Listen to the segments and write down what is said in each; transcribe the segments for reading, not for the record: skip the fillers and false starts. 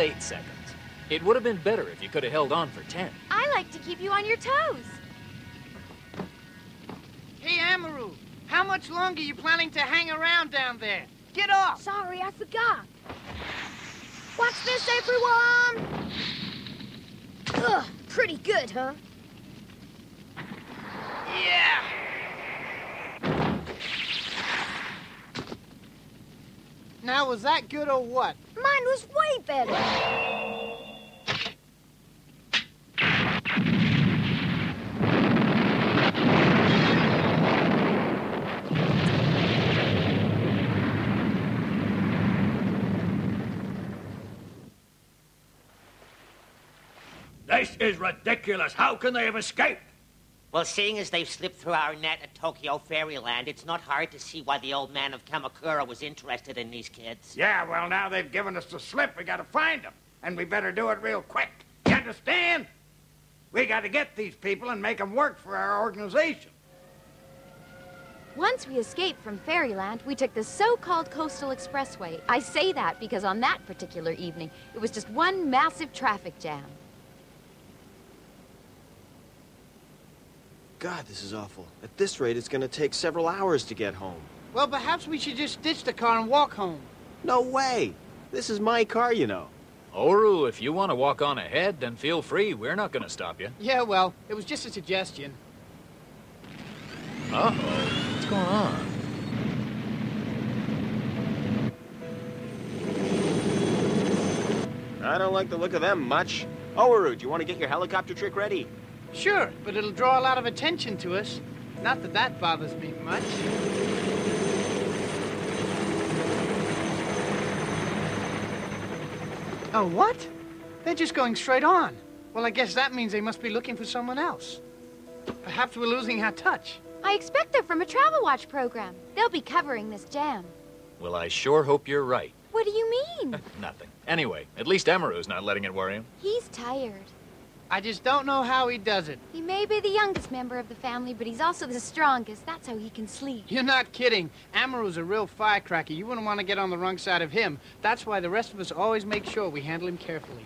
8 seconds. It would have been better if you could have held on for 10. I like to keep you on your toes. Hey, Amaru, how much longer are you planning to hang around down there? Get off! Sorry, I forgot. Watch this, everyone! Ugh, pretty good, huh? Yeah! Now, was that good or what? Mine was way better. This is ridiculous. How can they have escaped? Well, seeing as they've slipped through our net at Tokyo Fairyland, it's not hard to see why the old man of Kamakura was interested in these kids. Yeah, well, now they've given us the slip. We gotta find them. And we better do it real quick. You understand? We gotta get these people and make them work for our organization. Once we escaped from Fairyland, we took the so-called Coastal Expressway. I say that because on that particular evening, it was just one massive traffic jam. God, this is awful. At this rate, it's gonna take several hours to get home. Well, perhaps we should just ditch the car and walk home. No way! This is my car, you know. Oru, if you want to walk on ahead, then feel free. We're not going to stop you. Yeah, well, it was just a suggestion. Uh-oh. What's going on? I don't like the look of them much. Oru, do you want to get your helicopter trick ready? Sure, but it'll draw a lot of attention to us. Not that that bothers me much. Oh, what? They're just going straight on. Well, I guess that means they must be looking for someone else. Perhaps we're losing our touch. I expect they're from a Travel Watch program. They'll be covering this jam. Well, I sure hope you're right. What do you mean? Nothing. Anyway, at least Amaru's not letting it worry him. He's tired. I just don't know how he does it. He may be the youngest member of the family, but he's also the strongest. That's how he can sleep. You're not kidding. Amaru's a real firecracker. You wouldn't want to get on the wrong side of him. That's why the rest of us always make sure we handle him carefully.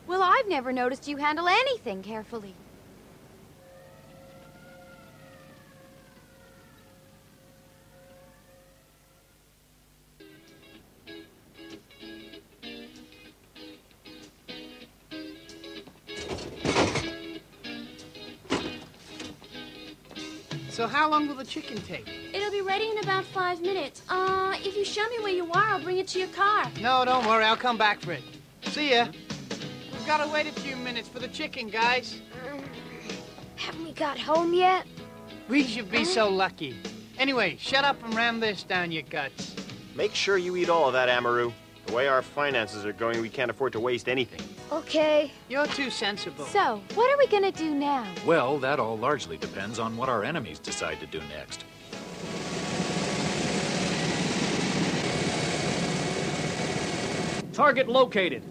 Well, I've never noticed you handle anything carefully. So how long will the chicken take? It'll be ready in about 5 minutes. If you show me where you are, I'll bring it to your car. No, don't worry. I'll come back for it. See ya. We've got to wait a few minutes for the chicken, guys. Haven't we got home yet? We should be so lucky. Anyway, shut up and ram this down your guts. Make sure you eat all of that, Amaru. The way our finances are going, we can't afford to waste anything. Okay. You're too sensible. So, what are we gonna do now? Well, that all largely depends on what our enemies decide to do next. Target located.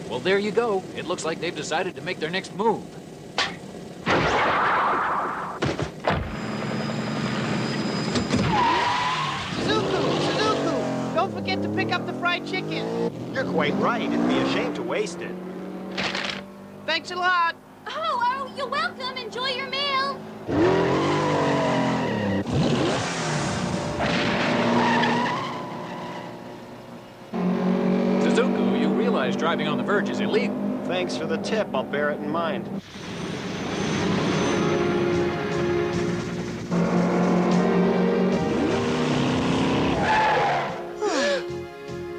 Well, there you go. It looks like they've decided to make their next move. Suzuku! Don't forget to pick up the fried chicken. You're quite right. It'd be a shame to waste it. Thanks a lot. Oh, you're welcome. Enjoy your meal. Suzuku, you realize driving on the verge is illegal. Thanks for the tip. I'll bear it in mind.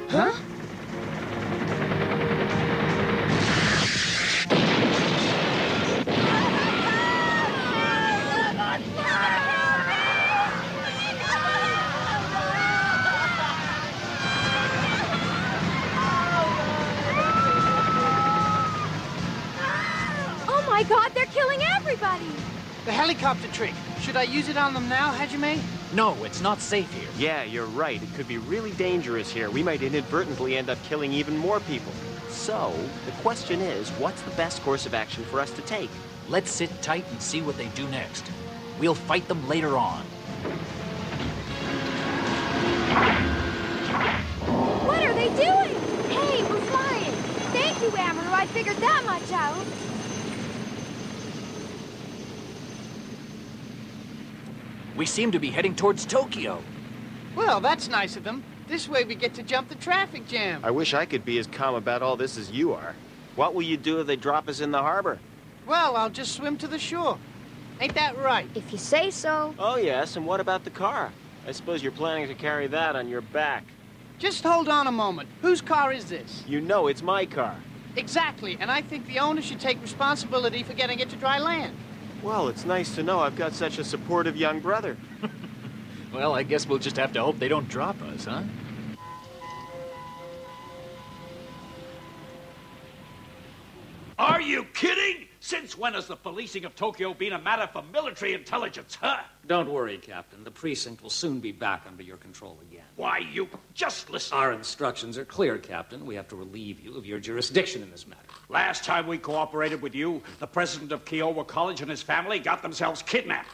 Huh? Oh my God, they're killing everybody! The helicopter trick. Should I use it on them now, Hajime? No, it's not safe here. Yeah, you're right. It could be really dangerous here. We might inadvertently end up killing even more people. So, the question is, what's the best course of action for us to take? Let's sit tight and see what they do next. We'll fight them later on. doing? Hey, we're flying. Thank you, Amaru. I figured that much out. We seem to be heading towards Tokyo. Well, that's nice of them. This way we get to jump the traffic jam. I wish I could be as calm about all this as you are. What will you do if they drop us in the harbor? Well, I'll just swim to the shore. Ain't that right? If you say so. Oh, yes, and what about the car? I suppose you're planning to carry that on your back. Just hold on a moment. Whose car is this? You know it's my car. Exactly, and I think the owner should take responsibility for getting it to dry land. Well, it's nice to know I've got such a supportive young brother. Well, I guess we'll just have to hope they don't drop us, huh? Are you kidding? Since when has the policing of Tokyo been a matter for military intelligence, huh? Don't worry, Captain. The precinct will soon be back under your control again. Why, you just listen. Our instructions are clear, Captain. We have to relieve you of your jurisdiction in this matter. Last time we cooperated with you, the president of Kiowa College and his family got themselves kidnapped.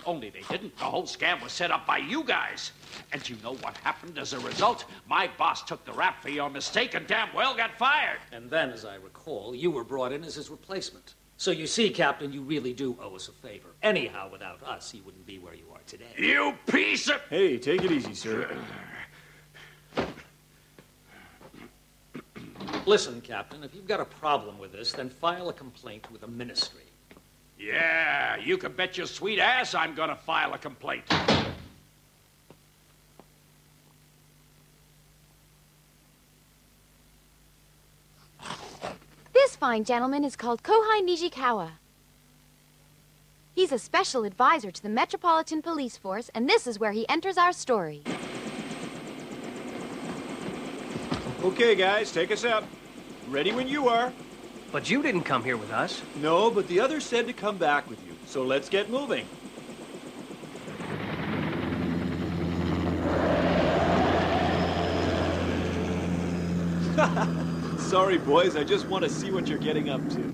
Only they didn't. The whole scam was set up by you guys. And you know what happened as a result? My boss took the rap for your mistake and damn well got fired. And then, as I recall, you were brought in as his replacement. So you see, Captain, you really do owe us a favor. Anyhow, without us, he wouldn't be where you are today. You piece of... Hey, take it easy, sir. Listen, Captain, if you've got a problem with this, then file a complaint with the ministry. Yeah, you can bet your sweet ass I'm gonna file a complaint. This fine gentleman is called Kohai Nijikawa. He's a special advisor to the Metropolitan Police Force, and this is where he enters our story. Okay, guys, take us out. Ready when you are. But you didn't come here with us. No, but the others said to come back with you. So let's get moving. Sorry, boys. I just want to see what you're getting up to.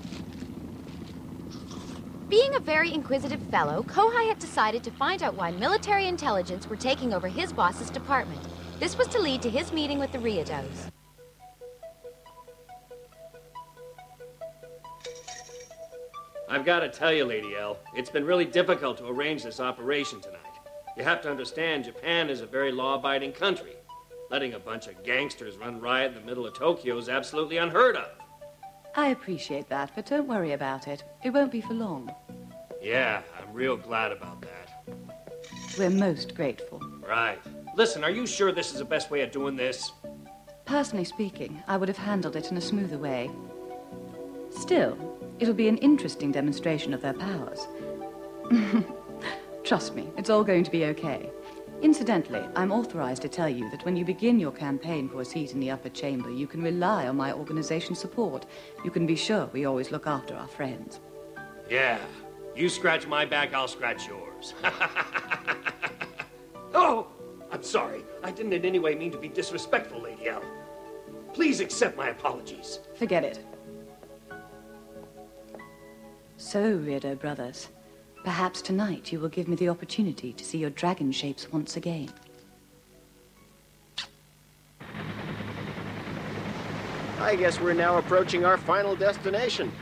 Being a very inquisitive fellow, Kohai had decided to find out why military intelligence were taking over his boss's department. This was to lead to his meeting with the Ryados. I've got to tell you, Lady L, it's been really difficult to arrange this operation tonight. You have to understand, Japan is a very law-abiding country. Letting a bunch of gangsters run riot in the middle of Tokyo is absolutely unheard of. I appreciate that, but don't worry about it. It won't be for long. Yeah, I'm real glad about that. We're most grateful. Right. Listen, are you sure this is the best way of doing this? Personally speaking, I would have handled it in a smoother way. Still, it'll be an interesting demonstration of their powers. Trust me, it's all going to be okay. Incidentally, I'm authorized to tell you that when you begin your campaign for a seat in the upper chamber, you can rely on my organization's support. You can be sure we always look after our friends. Yeah. You scratch my back, I'll scratch yours. Oh! I'm sorry. I didn't in any way mean to be disrespectful, Lady L. Please accept my apologies. Forget it. So, Ryodo brothers, perhaps tonight you will give me the opportunity to see your dragon shapes once again. I guess we're now approaching our final destination.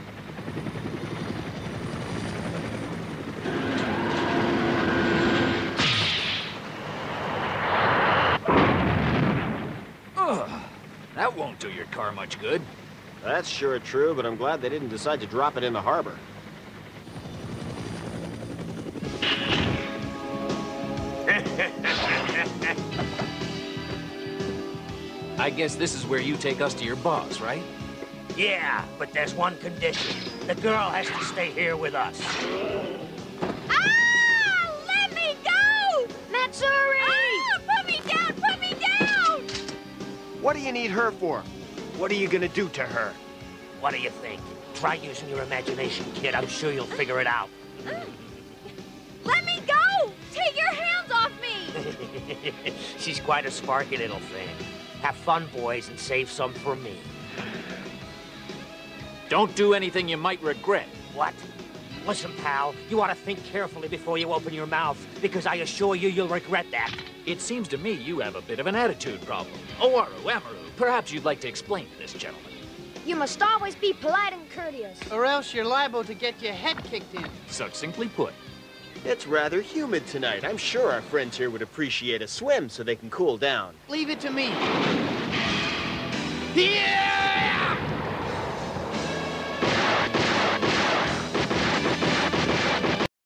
That won't do your car much good. That's sure true, but I'm glad they didn't decide to drop it in the harbor. I guess this is where you take us to your boss, right? Yeah, but there's one condition. The girl has to stay here with us. Ah! Let me go! Matsuri! Ah! Put me down! Put me down! What do you need her for? What are you gonna do to her? What do you think? Try using your imagination, kid. I'm sure you'll figure it out. Let me go! Take your hands off me! She's quite a sparky little thing. Have fun, boys, and save some for me. Don't do anything you might regret. What? Listen, pal, you ought to think carefully before you open your mouth, because I assure you you'll regret that. It seems to me you have a bit of an attitude problem. Owaru, Amaru, perhaps you'd like to explain to this gentleman. You must always be polite and courteous. Or else you're liable to get your head kicked in. Succinctly put. It's rather humid tonight. I'm sure our friends here would appreciate a swim so they can cool down. Leave it to me.